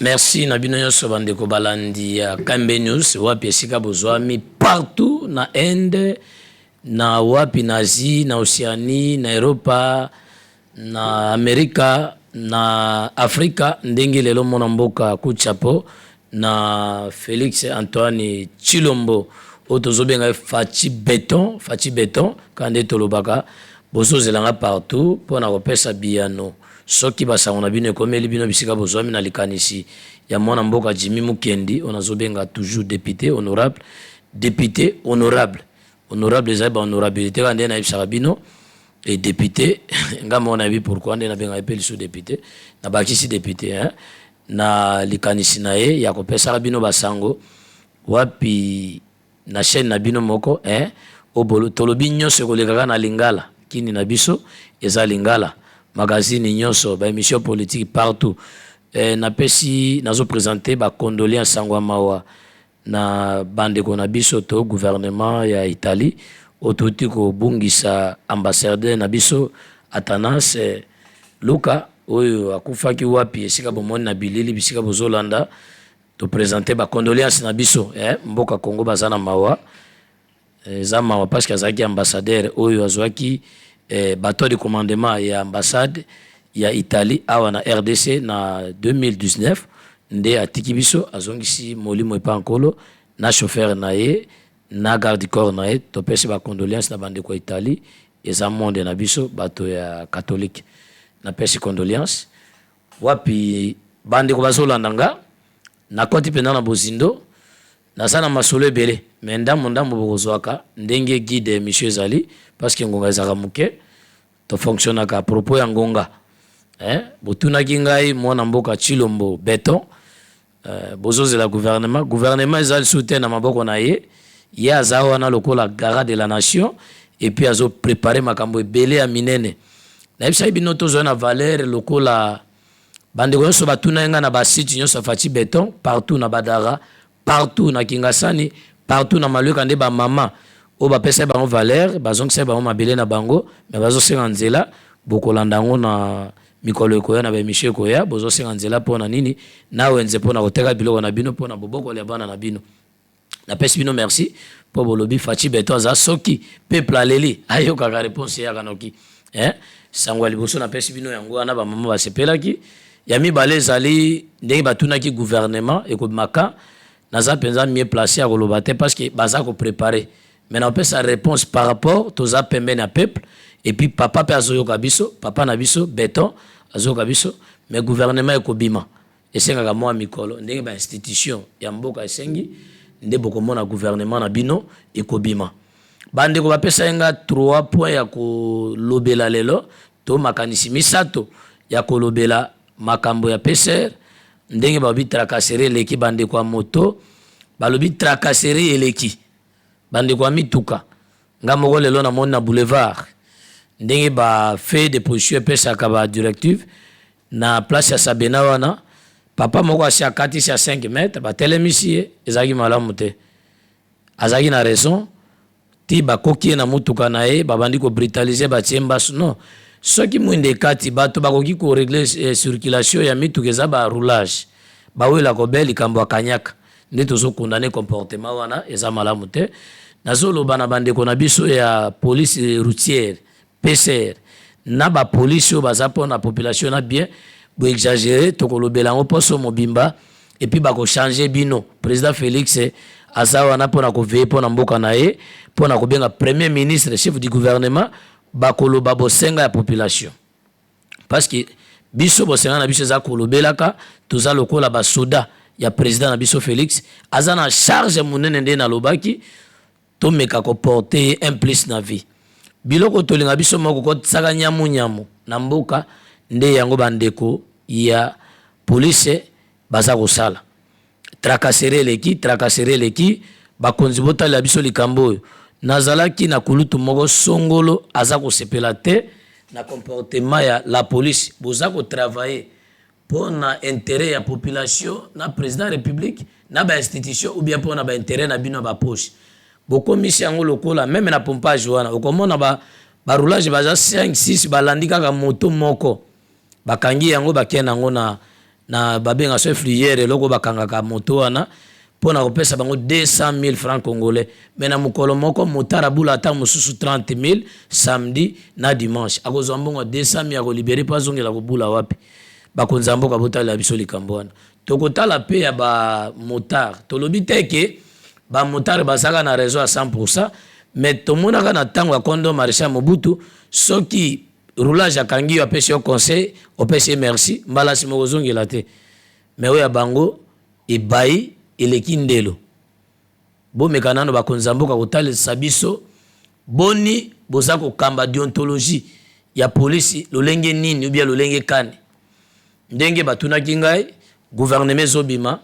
Merci Nabino Nyonso bandeko balandi ya Kambe News wapi esika bozwami partout na Inde na wapi na Asie na Oceanie na Europa na Amerika na Afrika ndenge lelo mona mboka kuchapo na Félix Antoine Chilombo otozobenga Fachi Beton kande tolobaka bozo zelanga partout pona kopesa biano soki basango na bino ekomeli bino bisika bozwami na likanisi ya mwana mboka Jimmy Mukendi onazobenga toujours député honorable ezali ba honorabilité kande na ibisaka bino et député nga mona bi pourquoi ndena benga epeli sous député na bakisi député hein na likanisi na ye ya kopesa bino basango wapi na chaîne na bino moko hein obolo tolobi nyonso kolekaka na lingala kini na biso eza lingala magazine nyonso ba émission politique partout na pesi nazo présenter ba condoléances sangwa mawa na bandeko na biso to gouvernement ya Italie ototi ko bungisa ambassadeur na biso Atanas Luka oyo akufaki wapi esika bomoni na bilili bisika bozolanda to présenter ba condoléances na biso mboka Congo bazana mawa za mawa parce que azaki ambassadeur oyo azwaki bateau de commandement ya ambassade ya Italie awa na RDC na 2019 nde atiki biso azongisi molimo epankolo na chauffeur na ye na garde corps na ye to pesi ba condoléances na bande ko Italie eza monde na biso bato ya catholique na pesi condoléances wapi bande ko bazolandanga na koti pena na bozindo na sana masolo ebele mais ndambo bokozwaka ndenge guide monsieur Zali parce que ngonga ezaka muke to fonctionne à propos ya ngonga botuna kingai mwana mboka Chilombo Beton bozozela gouvernement ezali soutien na maboko na ye ya azawa na lokola gara de la nation et puis azo préparer makambo ebele ya minene na ibisa bino tozo na valeur lokola bandeko nyonso batuna nga na ba site nyonso Fachi Beton partout na Badara partout na Kingasani partout na Maluka nde ba mama o ba pesa ba valeur bazongisa ba mabele na bango mais bazo senga nzela bokolanda ngo na mikolo ekoya na ba émission ekoya bozo senga nzela pona nini na wenze pona koteka biloko na bino pona boboko ya bana na bino na pesi bino merci po bolobi Fachi Beton za soki peuple aleli ayoka ka réponse ya kanoki sangwa liboso na pesi bino yango na ba mama basepelaki ya mibale ezali ndenge batunaki gouvernement ekomaka naza penza mieux placé à koloba te parce que baza ko préparer mais on peut sa réponse par rapport toza pembe na peuple et puis papa pe azoyoka biso papa na biso Beton azoyoka biso mais gouvernement ekobima esengaka mwa mikolo ndenge ba institution ya mboka esengi nde bokomona gouvernement na bino ekobima bande ko bapesa nga 3 points ya kolobela lelo to makanisi misato ya kolobela makambo ya PCR ndenge babi tracasserie leki bande kwa moto balobi tracasserie eleki bande kwa mituka ngamoko lelo na mona boulevard ndenge ba fait de position pesa ka ba directive na place ya Sabena wana papa moko asi akati si 5 mètres ba telemisi ezaki malamu te azaki na raison ti ba koki na mutuka na ye babandi ko brutaliser ba tiemba non soki mwinde kati bato bakoki ko régler circulation ya mituka eza ba roulage bawela ko beli kambo akanyaka nde tozo condamner comportement wana eza malamu te nazoloba na bande ko na biso ya police routière PCR na ba police o bazapo na population na bien bo exagérer to kolobela ngo poso mobimba et puis ba ko changer bino président Félix azawa na pona ko veiller pona mboka na ye pona ko benga premier ministre chef du gouvernement ba koloba bosenga ya population parce que biso bosenga na biso za kolobelaka toza lokola ba soda ya président na biso Félix aza na charge munene nde na lobaki to meka ko porter un plus na vie biloko tolinga biso moko ko tsaka nyamu na mboka nde yango bandeko ya police baza kosala tracasserie leki bakonzi botala biso likambo nazalaki na kulutu moko songolo aza kosepela te na comportement ya la police boza ko travailler pour na intérêt ya population na président de la république na ba institution ou bien pour na ba intérêt na bino ba poche boko misi yango lokola même na pompage wana okomona ba roulage baza 5 6 balandi kaka moto moko bakangi yango bakena yango na babenga so fliere loko bakangaka moto wana pona kopesa bango 200 000 francs congolais mais na mukolo moko motara bula ata mususu 30 000 samedi na dimanche akozwa mbongo 200 000 ako libérer pas zongela ko bula wapi bakonza mboka botala biso likambo wana tokotala pe ya ba motard tolobi teke ba motard basaka na réseau à 100% mais tomonaka na tango ya kondo maréchal Mobutu soki roulage akangi yo apesi yo conseil opesi merci mbala simo kozongela te mais oya bango ebai eleki ndelo bomeka nano bakonza mboka kotalisa biso boni boza kokamba déontologie ya polisi lolenge nini ou bien lolenge kani ndenge batunaki ngai gouvernement zobima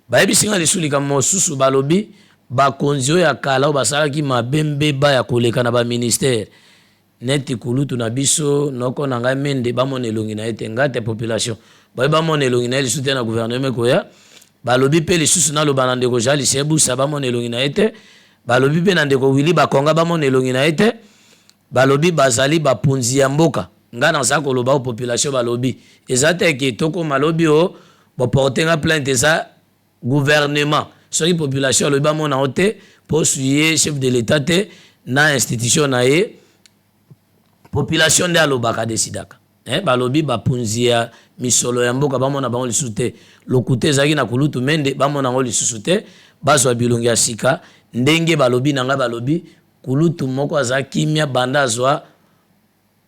bayebisinga lisulika mosusu balobi bakonzi oyo ya kala oyo basalaki mabembe baya koleka na baministère neti kulutu na biso noko na ngai mende bamona elongi na ete ngate population baye bamona elongi na ye lisusu te na gouvernement koya balobi pe lisusu naloba na ndeko Jean Lisebusa bamona elongi na ete balobi pe na ndeko Willy Bakonga bamona elongi na ete balobi bazali bapunzi ya mboka nga naza koloba o population balobi eza te ke toko malobi o boporte nga plainte eza gouvernement soki population alobi bamona o te posu ye chef de l'état te na institution na ye population nde alobaka desidaka balobi bapunzi ya misolo ya mboka bamona bango lisusu te lokute ezalaki na kulutu mende bamona yango lisusu te bazwa bilongi ya sika ndenge balobi na ngai balobi kulutu moko aza kimia banda azwa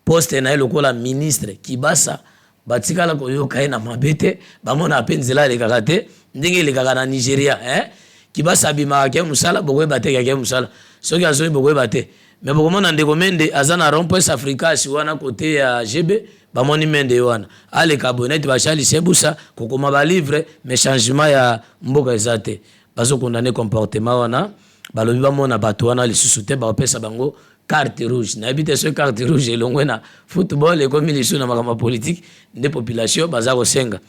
poste na ye lokola ministre Kibasa batikala koyoka ye na mabe te bamona ape nzela elekaka te ndenge elekaka na Nigeria Kibasa abimaka ke mosala bokoyeba te kake mosala soki azoyi bokoyeba te mais bokomona ndeko mende aza na rond-point africain wana kote ya GB bamoni mende wana aleka bonete bachali sebusa kokoma ba livre mais changement ya mboka eza te bazo condamner comportement wana balobi bamona bato wana lisusu te bapesa bango carte rouge na ebite so carte rouge elongwe na football ekomi lisusu na makambo politique nde population baza kosenga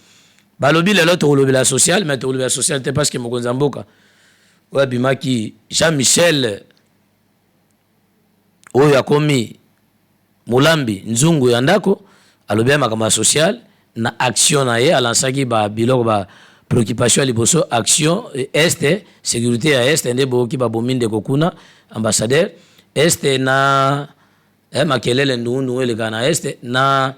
balobi lelo tokolobela social mais tokolobela social te parce que mokonza mboka oyo abimaki Jean-Michel oyo akomi Mulambi nzungu ya ndako alobi makambo social na action na ye alansaki ba biloko ba préoccupation liboso action est sécurité ya est nde boki ba bominde kokuna ambassadeur est na makelele ndungu eleka na est na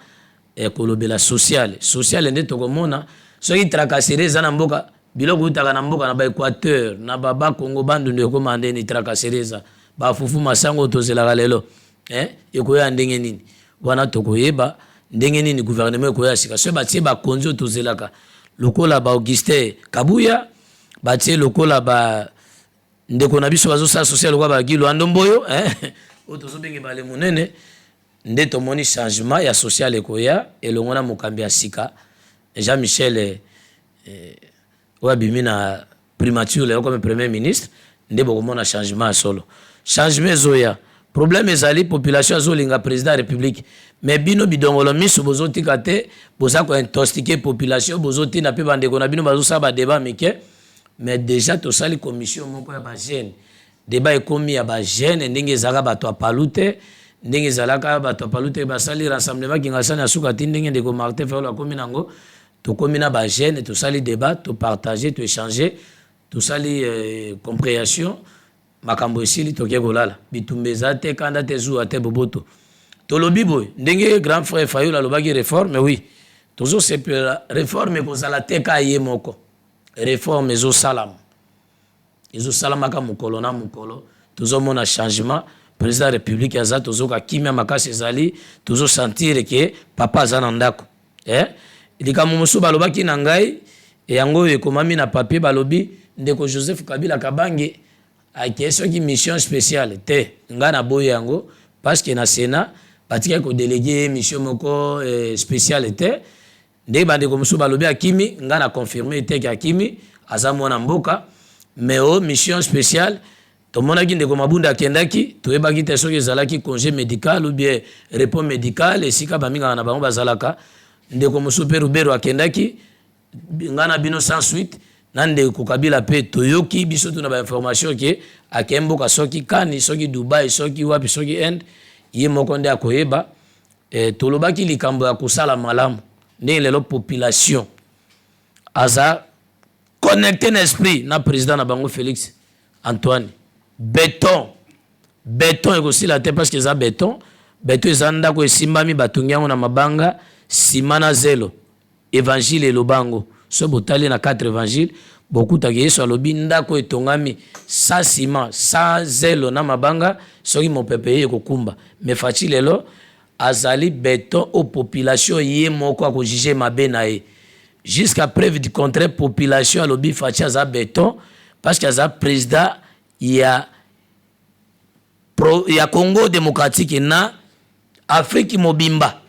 kolobela social nde tokomona soki tracasserie za na mboka biloko utaka na mboka na ba Équateur na ba Congo bandu nde komande ni tracasserie za ba fufu masango tozelaka lelo ekoya ndenge nini wana tokoyeba ndenge nini gouvernement ekoya sika so batie bakonzi tozelaka lokola ba Augustin Kabuya batie lokola ba ndeko na biso bazosala social lokola ba Gilo Andomboyo o tozobenge bale monene nde tomoni changement ya social ekoya elongo na mokambi ya sika Jean-Michel oabimi na primature comme premier ministre nde bokomona changement ya solo changement zoya problème ezali population azolinga président de la république mais bino bidongolo miso bozotika te boza ko intoxiquer population bozotina pe bandeko na bino bazosala ba débat mike mais déjà tosali commission moko ya ba jeune débat ekomi ya ba jeune ndenge ezaka bato apalute ndenge ezalaka bato apalute basali rassemblement kingasana suka tindenge ndeko Martin Fayulu akomi nango tokomi na ba jeune tosali débat to partager to échanger tosali compréhension makambo esili toke kolala bitumbeza te kanda te zuwa te boboto tolobi boy ndenge grand frère Fayulu alobaki réforme oui tozo sepela réforme kozala te ka ye moko réforme ezo salama ka mukolo na mukolo tozo mona changement président de la république aza tozo ka kimia makasi ezali tozo sentir que papa aza na ndako likambo mosusu balobaki na ngai yango ekomami na papier balobi ndeko Joseph Kabila Kabange ake soki mission spéciale te nga na boye yango parce que na Sénat batika ko déléguer mission moko spéciale te nde bandeko mosusu balobi akimi nga na confirmer te ka akimi aza mwana mboka mais mission spéciale tomonaki ndeko Mabunda akendaki toyebaki te soki ezalaki congé médical ou bien repos médical esika baminga na bango bazalaka ndeko mosusu pe Rubero akendaki nga na bino sans suite nande ko Kabila pe toyoki biso tuna ba information ke akemboka soki kani soki Dubai soki wapi soki Inde ye moko nde akoyeba tolobaki likambo ya kusala malamu ndenge lelo population aza connecté l'esprit na président na bango Félix Antoine béton et aussi la tête parce que ça béton ezanda ko esimbami batungiango na mabanga simana zelo évangile et lobango so botali na 4 évangiles beaucoup ta Yesu alobi ndako etongami sa ciment sa zelo na mabanga soki mon peuple ekokumba mais faci lelo azali béton aux population ye moko ko juger mabe na ye jusqu'à preuve du contraire population alobi faci aza béton parce que aza président ya Congo démocratique na Afrique mobimba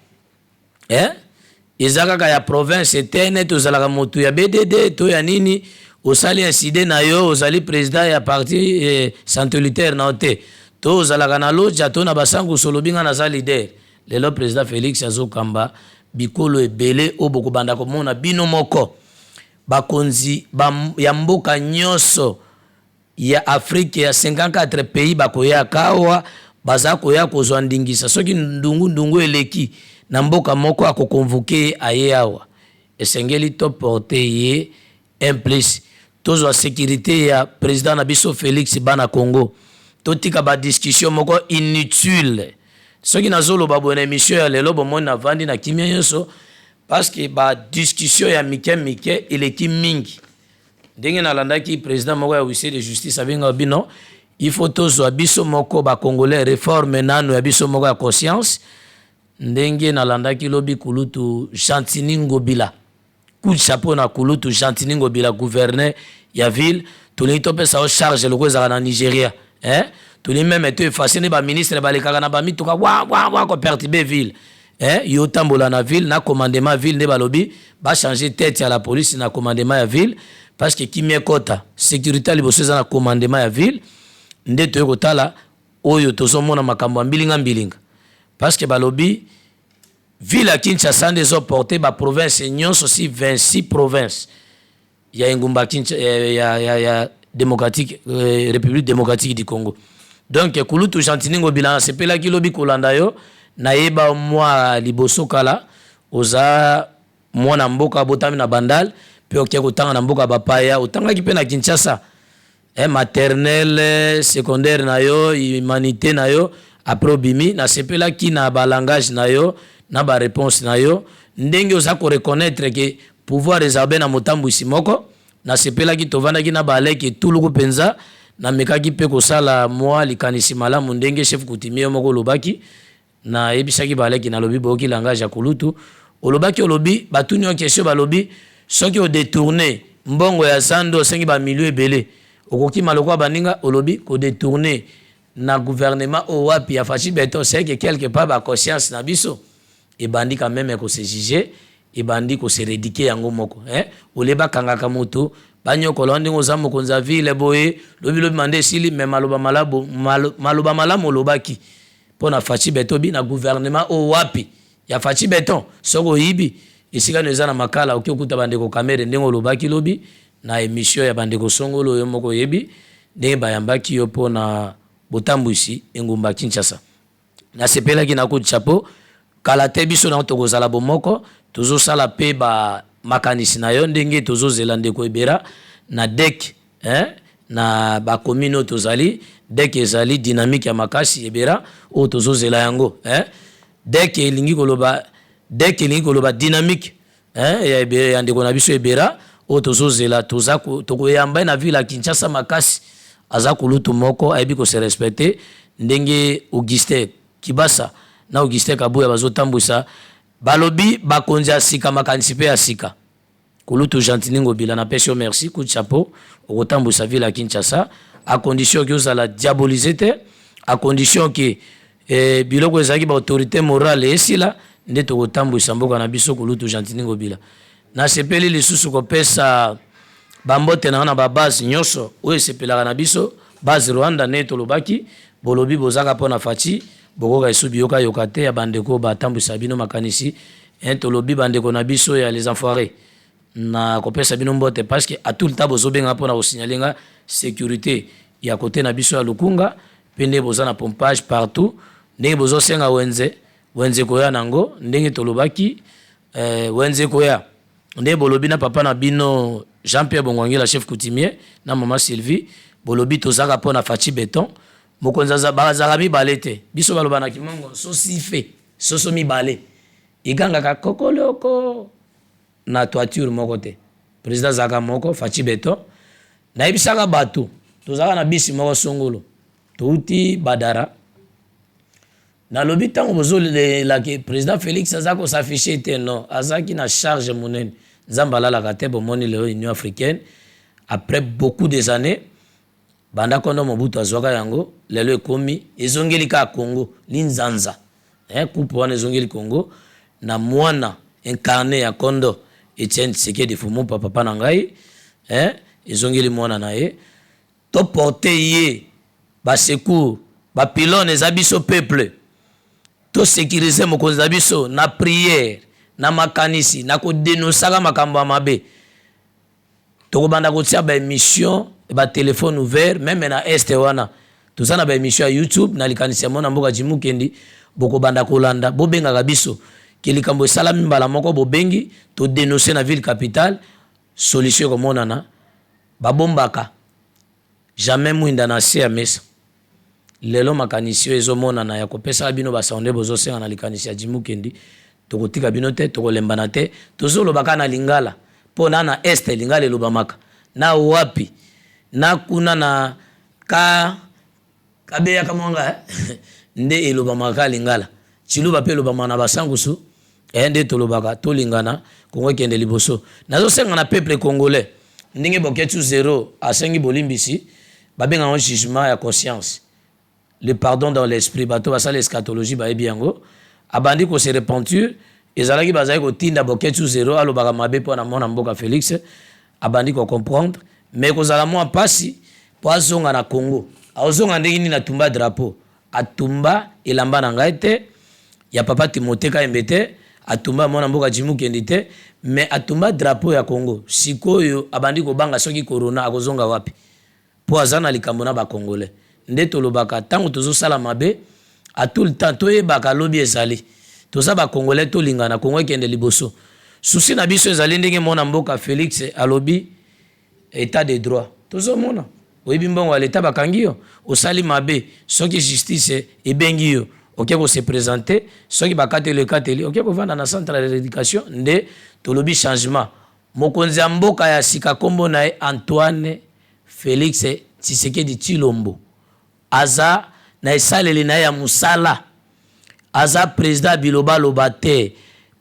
ezaka ya province etene tozalaka moto ya BDD to ya nini osali incident na yo ozali président ya parti centralitaire na ote to ozalaka na loja to na basangu solobinga na za leader lelo président Félix azokamba bikolo ebele oboko banda komona bino moko bakonzi ya mboka nyonso ya Afrique ya 54 pays bakoya kawa baza koya kozwa ndingisa soki ndungu eleki na mboka moko akokonvoke aye awa esengeli to porter ye implice tozwa sécurité ya président na biso Félix bana Congo totika ba discussion moko inutile soki nazoloba bona émission ya lelo bomoni na vandi na kimia nyonso parce que ba discussion ya mike eleki mingi ndenge nalandaki président moko ya huissier de justice abenga bino il faut tozwa biso moko ba congolais réforme nano ya biso moko ya conscience ndenge nalandaki lobi kulutu Chantini Ngobila coup de chapeau na kulutu Chantini Ngobila gouverneur ya ville toli topesa o charge loko ezaka na Nigeria toli même eto efase ne ba ministre balekaka na ba mituka wa ko perturber ville yo tambola na ville na commandement ville ne balobi ba changer tête ya la police na commandement ya ville parce que kimie kota sécurité liboso za na commandement ya ville nde to kotala oyo tozomona makambo mbilinga parce que balobi ville à Kinshasa des porté ba province nyonso aussi 26 provinces il y a ngumba Kinshasa ya démocratique République démocratique du Congo donc kulutu Chantini Ngobila sepela ki lobi kolanda yo na yeba mwa liboso kala oza mwana mboka botami na bandal pe okia kotanga na mboka bapaya otanga ki pe na Kinshasa maternelle secondaire na yo humanité na yo après obimi na sepela ki na ba langage na yo na ba réponse na yo ndenge oza ko reconnaître que pouvoir réserver na motambu isimoko na sepela ki tovanda ki na baleki tuluku penza na mekaki pe ko sala moi likanisi malamu ndenge chef coutumier moko lobaki na ebisaki baleki na lobi boki langage ya kulutu olobaki olobi batuni en question balobi soki o détourner mbongo ya sando sengi ba milieu ebele okoki maloko baninga olobi ko détourner na gouvernement o wapi ya fachi beto c'est que quelque part ba conscience na biso et bandi quand même ko se juger et bandi ko se rédiquer yango moko oleba kangaka moto banyoko londi ngozamo konza ville boye lobi mande sili mais maloba malamu lobaki pona fachi beto bi na gouvernement o wapi ya fachi beton soko yibi isika neza na makala okikuta bandeko kamere ndengo lobaki lobi na émission ya bandeko songolo yo moko yebi ndenge bayambaki yo pona botambuisi engumba Kinshasa na sepela ki na coup de chapeau kala te biso na tokozala bomoko tozo sala pe ba makanisi na yo ndenge tozo zelande ko ebera na dek na ba commune tozali dek ezali dynamique ya makasi ebera o tozo zela yango dek elingi koloba dynamique ya ebera ya ndeko na biso ebera o tozo zela tokoyamba na ville ya Kinshasa makasi aza kulutu moko ayebi ko se respecter ndenge Augustin Kibasa na Augustin Kabuya bazotambwisa balobi bakonzi asika makanisi pe asika kulutu Chantini Ngobila na pesio merci coup de chapeau okotambwisa ville ya Kinshasa à condition que osala diaboliser te à condition que biloko ezaki ba autorité morale esila nde tokotambwisa mboka na biso kulutu Chantini Ngobila na sepeli lisusu kopesa bambote na ba base nyonso oyo sepelaka na biso base Rwanda ne tolobaki bolobi bozaka pona fachi bokoka esubi yoka te ya bandeko batambwisa bino makanisi tolobi bandeko na biso ya les enfoirés na kopesa bino mbote parce que à tout le temps bozobenga pona kosignalenga sécurité ya côté na biso ya Lukunga pende boza na pompage partout ndenge bozosenga wenze koya nango ndenge tolobaki wenze koya nde bolobi na papa na bino Jean-Pierre Bongwangela chef coutumier na maman Sylvie bolobi tozaka pona Fachi Beton mokonza bazaka mibale te biso baloba na kimongo sosi fe soso mibale igangaka kokoloko na toiture moko te président zaka moko Fachi Beton na ibisaka bato tozaka na bisi moko songolo touti badara na lobi tango bozolela ke président Félix azako s'afficher te non azaki na charge monene Zambala la kate bomoni leo Union africaine après beaucoup des années banda kondo Mobutu azwaka yango lelo ekomi ezongeli ka Congo linzanza coupe wana ezongeli Congo na mwana incarné ya kondo Etienne Tshisekedi Fumu papa na ngai ezongeli mwana na ye to porter ye ba secours ba pylone ezabiso peuple to sécuriser mokonzi biso na prière na makanisi na ko dénoncer makambo ya mabe to ko banda ko tia ba émission ba téléphone ouvert même na este wana to sana ba émission ya YouTube na likanisi mona mboka Jimukendi boko banda ko landa bo benga biso ke likambo salami mbala moko bo bengi to dénoncer na ville capitale solution ko monana ba bombaka jamais mwinda na sia mesa lelo makanisi ezo monana ya kopesa bino ba sonde bozo senga na likanisi ya Jimukendi tokotika bino te tokolembana te tozolobaka na lingala pona na este lingala elobamaka na wapi na kuna na kabeya kamwanga nde elobamaka lingala chiluba pe lobama na basangusu nde tolobaka tolingana Kongo kende liboso nazosenga na peuple congolais ndenge boketu zéro asengi bolimbisi babenga un jugement ya conscience le pardon dans l'esprit bato basala eschatologie bayebi yango abandi ko se repentir ezalaki bazali ko tinda boketu zéro alobaka mabe po na mona mboka Félix abandi ko comprendre mais kozala mwa pasi po azonga na Congo azonga ndenge nini na tumba drapeau atumba elamba na ngai te ya papa Timothée Kayembete atumba mona mboka Jimukendi te mais atumba drapeau ya Congo sikoyo abandi ko banga soki corona akozonga wapi po azana likambo na ba congolais nde tolobaka tango tozosala mabe a tout le temps toyebaka lobi ezali toza ba congolais tolingana Kongo kende liboso souci na biso ezali ndenge mona mboka Félix alobi état de droit tozomona oyebi mbongo ya l'état bakangi yo osali mabe soki justice ebengi yo oke ko se présenter soki bakateli kateli oke ko vanda na centre de l'éducation nde tolobi changement mokonzi ya mboka ya sika kombo na Antoine Félix Tshisekedi Tshilombo aza na esaleli na ya musala aza président biloba lobate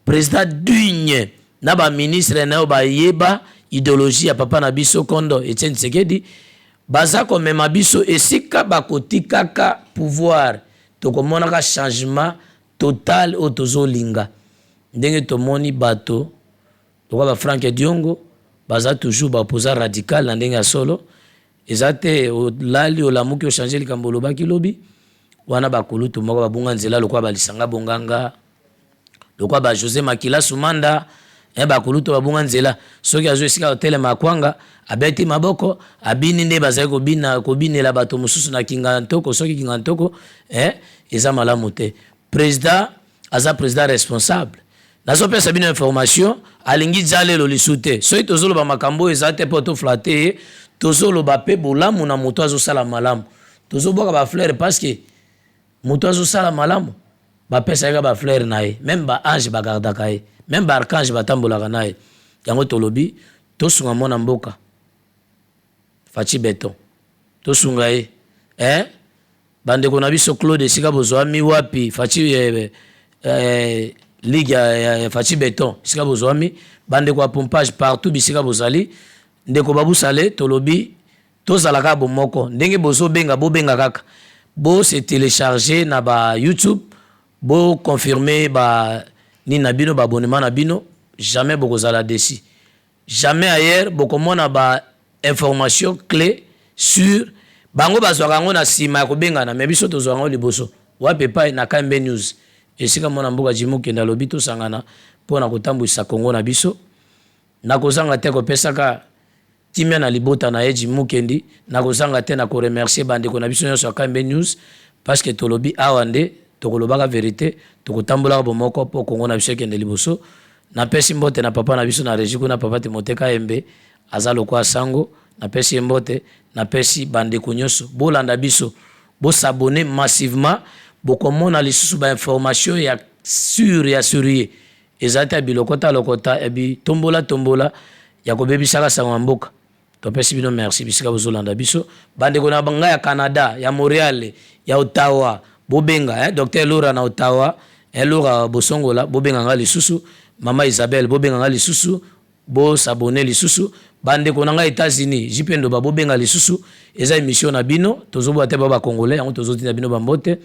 président digne na ba ministre na ba yeba idéologie ya papa na biso kondo Etienne Tshisekedi baza komema biso esika bakotikaka pouvoir tokomonaka changement total o tozolinga ndenge tomoni bato lokwa ba Frank Diongo baza toujours ba opposant radical na ndenge ya solo ezate olali olamuki o changer likambo lobaki lobi wana bakulutu moko babunga nzela lokwa balisanga bonganga lokwa ba José Makila Sumanda bakulutu babunga nzela soki azo esika hotel makwanga abeti maboko abini nde bazali kobinela bato mususu na kinga ntoko soki kinga ntoko eza malamu te président aza président responsable nazo pesa bino information alingi zalelo lisute soki tozoloba makambo ezate poto flatter tozoloba pe bolamu na moto azosala malamu tozoboka ba fleur parce que moto azosala malamu bapesa yaka ba fleur na ye même ba ange bagardaka ye même ba archange batambolaka na ye yango tolobi tosunga mona mboka Fachi Beton tosunga ye bandeko na biso Claude sika bozwami wapi Fachi ligue ya Fachi Beton sika bozwami bandeko ya pompage partout bisika bozali ndeko babusale tolobi tozalaka bomoko ndenge bozobenga bobenga kaka bo se télécharger na ba YouTube bo confirmer ba ni na bino ba abonnement na bino jamais bokozala desi jamais ailleurs bokomona ba information clé sur bango bazwaka ngo na sima ya kobengana mais biso tozwaka ngo liboso wapi pa na Kambe News esika mona mboka Jimukendi lobi tosangana pona kotambwisa Kongo na biso na kozanga te kopesaka timia na libota na Jimukendi na kozanga te na ko remercier bandeko na biso nyonso ya Kambe News parce que tolobi awande tokolobaka vérité tokotambola bomoko po Kongo na biso kende liboso na pesi mbote na papa na biso na régie kuna papa Timothée Kayembe azalo kwa sango na pesi mbote na pesi bande kunyoso bolanda biso bo s'abonner massivement bo komona lisusu ba information ya sur ya surier ezata bilokota lokota ebi tombola ya kobebisaka sango mboka to pesi bino merci bisika bozolanda biso bande kona banga ya Canada ya Montréal ya Ottawa bobenga docteur Laura na Ottawa Laura bosongola bobenga nga lisusu mama Isabelle bobenga nga lisusu bo s'abonner lisusu bande kona nga États-Unis jipendo ba bobenga lisusu eza émission na bino tozobo ate ba congolais yango tozotina bino bambote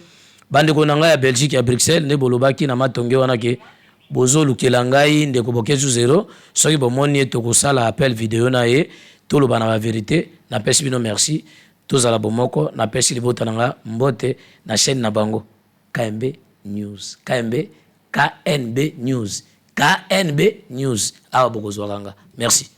bande kona nga ya Belgique ya Bruxelles ne bolobaki na matonge wana ke bozo lukela ngai ndeko bokezu 0 soki bomoni tokosala appel vidéo na ye toloba na la vérité na pesi bino merci tozala bomoko na pesi libota nga mbote na chaîne na bango KNB News KNB News awa bokozwakanga merci.